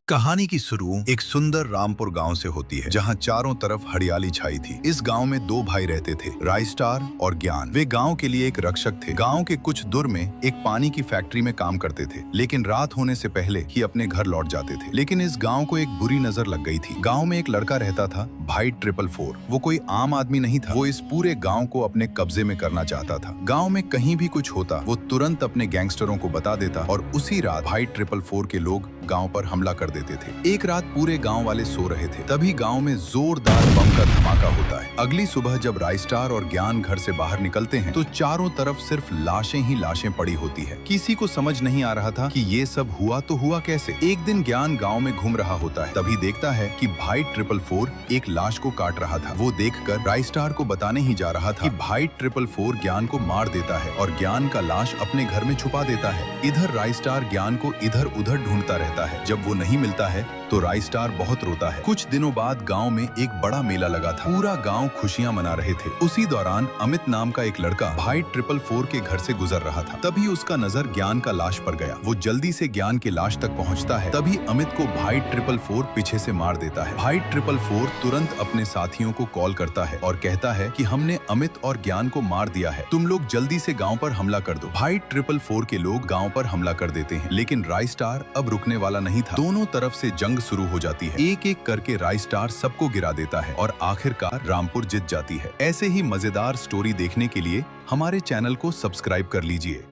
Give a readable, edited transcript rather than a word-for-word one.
कहानी की शुरू एक सुंदर रामपुर गांव से होती है, जहां चारों तरफ हरियाली छाई थी। इस गांव में दो भाई रहते थे, राइस्टार और ज्ञान। वे गांव के लिए एक रक्षक थे। गांव के कुछ दूर में एक पानी की फैक्ट्री में काम करते थे, लेकिन रात होने से पहले ही अपने घर लौट जाते थे। लेकिन इस गांव को एक बुरी नजर लग गई थी। गांव में एक लड़का रहता था, भाई 444। वो कोई आम आदमी नहीं था। वो इस पूरे गाँव को अपने कब्जे में करना चाहता था। गाँव में कहीं भी कुछ होता, वो तुरंत अपने गैंगस्टरों को बता देता और उसी रात भाई 444 के लोग गांव पर हमला कर देते थे। एक रात पूरे गांव वाले सो रहे थे, तभी गांव में जोरदार बम का धमाका होता है। अगली सुबह जब राइस्टार और ज्ञान घर से बाहर निकलते हैं तो चारों तरफ सिर्फ लाशें ही लाशें पड़ी होती है। किसी को समझ नहीं आ रहा था कि ये सब हुआ तो हुआ कैसे। एक दिन ज्ञान गांव में घूम रहा होता है, तभी देखता है कि भाई 444 एक लाश को काट रहा था। वो देखकर राइस्टार को बताने ही जा रहा था कि भाई 444 ज्ञान को मार देता है और ज्ञान का लाश अपने घर में छुपा देता है। इधर राइस्टार ज्ञान को इधर उधर ढूंढता रहता है। जब वो नहीं मिलता है तो राइस्टार बहुत रोता है। कुछ दिनों बाद गांव में एक बड़ा मेला लगा था। पूरा गांव खुशियां मना रहे थे। उसी दौरान अमित नाम का एक लड़का भाई 444 के घर से गुजर रहा था। तभी उसका नजर ज्ञान का लाश पर गया। वो जल्दी से ज्ञान के लाश तक पहुंचता है। तभी अमित को भाई 444 पीछे से मार देता है। भाई 444 तुरंत अपने साथियों को कॉल करता है और कहता है कि हमने अमित और ज्ञान को मार दिया है, तुम लोग जल्दी से गाँव पर हमला कर दो। भाई 444 के लोग गाँव पर हमला कर देते हैं, लेकिन राइस्टार अब रुकने वाला नहीं था। दोनों तरफ से जंग शुरू हो जाती है। एक एक करके राइस्टार सबको गिरा देता है और आखिरकार रामपुर जीत जाती है। ऐसे ही मजेदार स्टोरी देखने के लिए हमारे चैनल को सब्सक्राइब कर लीजिए।